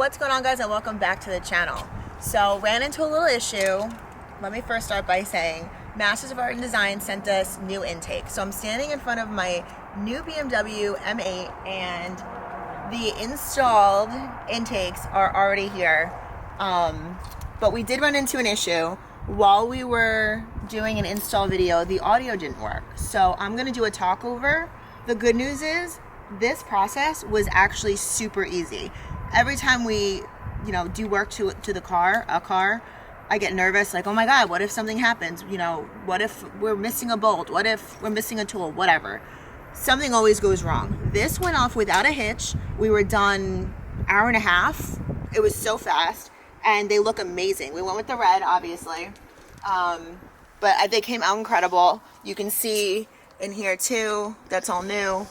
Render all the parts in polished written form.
What's going on, guys, and welcome back to the channel. So ran into a little issue. Let me first start by saying Masters of Art and Design sent us new intake. So I'm standing in front of my new BMW M8 and the installed intakes are already here. But we did run into an issue. While we were doing an install video, the audio didn't work. So I'm gonna do a talk over. The good news is this process was actually super easy. Every time we, do work to a car, I get nervous, like, oh my God, what if something happens? What if we're missing a bolt? What if we're missing a tool? Whatever. Something always goes wrong. This went off without a hitch. We were done hour and a half. It was so fast, and they look amazing. We went with the red, obviously, but they came out incredible. You can see in here too, that's all new.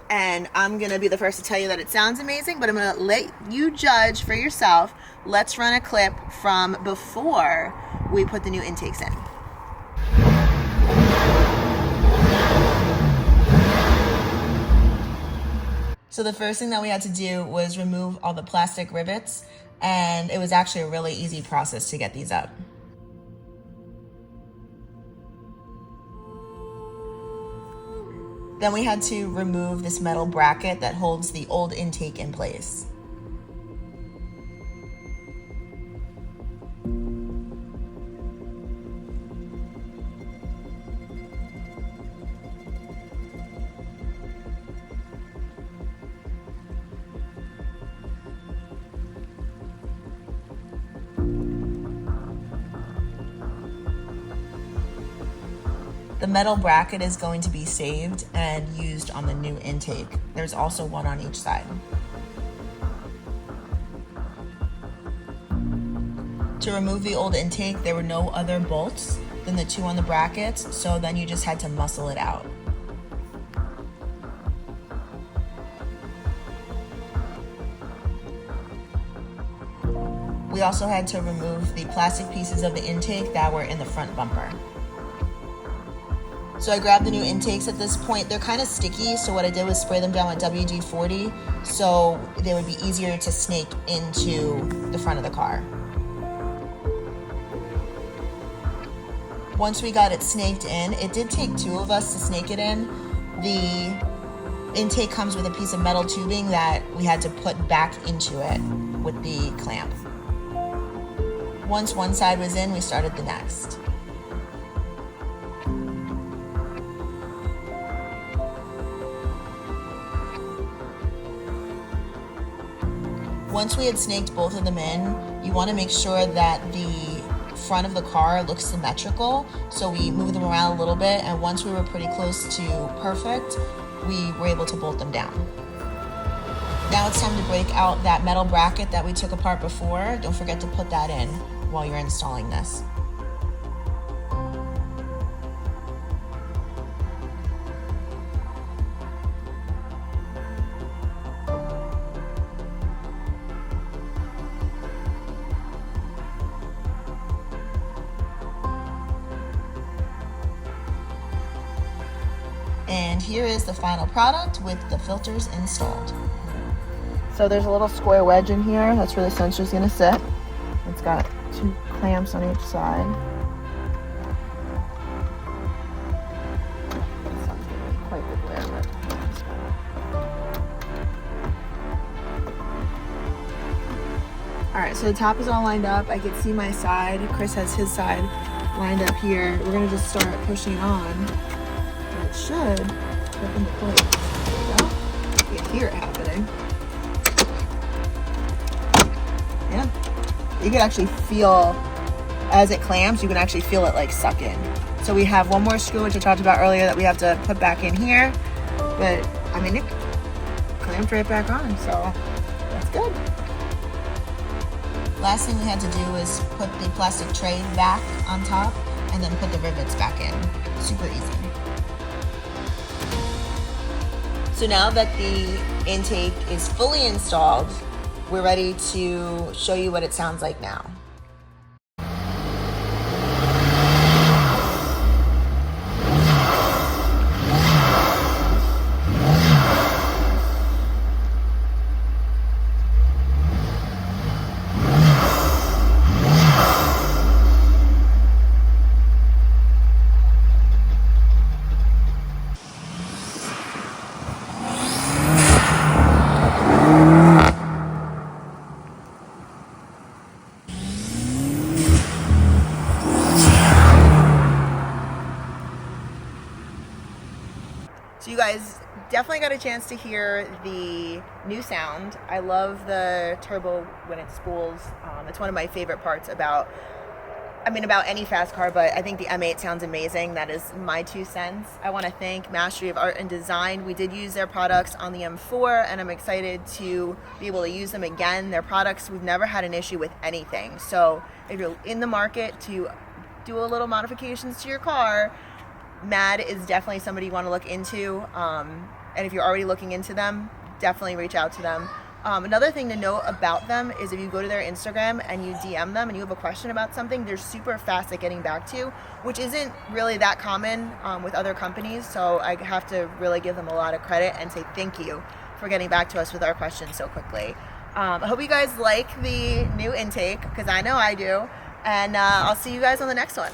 And I'm gonna be the first to tell you that it sounds amazing, but I'm gonna let you judge for yourself. Let's run a clip from before we put the new intakes in. So the first thing that we had to do was remove all the plastic rivets, and it was actually a really easy process to get these up. Then we had to remove this metal bracket that holds the old intake in place. The metal bracket is going to be saved and used on the new intake. There's also one on each side. To remove the old intake, there were no other bolts than the two on the brackets, so then you just had to muscle it out. We also had to remove the plastic pieces of the intake that were in the front bumper. So I grabbed the new intakes at this point. They're kind of sticky, so what I did was spray them down with WD-40 so they would be easier to snake into the front of the car. Once we got it snaked in, it did take two of us to snake it in. The intake comes with a piece of metal tubing that we had to put back into it with the clamp. Once one side was in, we started the next. Once we had snaked both of them in, you want to make sure that the front of the car looks symmetrical. So we moved them around a little bit, and once we were pretty close to perfect, we were able to bolt them down. Now it's time to break out that metal bracket that we took apart before. Don't forget to put that in while you're installing this. And here is the final product with the filters installed. So there's a little square wedge in here. That's where the sensor's gonna sit. It's got two clamps on each side. It's not gonna be quite the glare, but all right, so the top is all lined up. I can see my side. Chris has his side lined up here. We're gonna just start pushing it on. Should clip into place. There we go. You can hear it happening. Yeah. You can actually feel, as it clamps, you can actually feel it like suck in. So we have one more screw, which I talked about earlier, that we have to put back in here. But, I mean, it clamped right back on, so that's good. Last thing we had to do was put the plastic tray back on top and then put the rivets back in. Super easy. So now that the intake is fully installed, we're ready to show you what it sounds like now. So you guys definitely got a chance to hear the new sound. I love the turbo when it spools. It's one of my favorite parts about any fast car, but I think the M8 sounds amazing. That is my 2 cents. I want to thank Mastery of Art and Design. We did use their products on the M4, and I'm excited to be able to use them again. Their products, we've never had an issue with anything. So if you're in the market to do a little modifications to your car, MAD is definitely somebody you want to look into. And if you're already looking into them, definitely reach out to them. Another thing to note about them is if you go to their Instagram and you DM them and you have a question about something, they're super fast at getting back to you, which isn't really that common with other companies. So I have to really give them a lot of credit and say thank you for getting back to us with our questions so quickly. I hope you guys like the new intake, because I know I do. And I'll see you guys on the next one.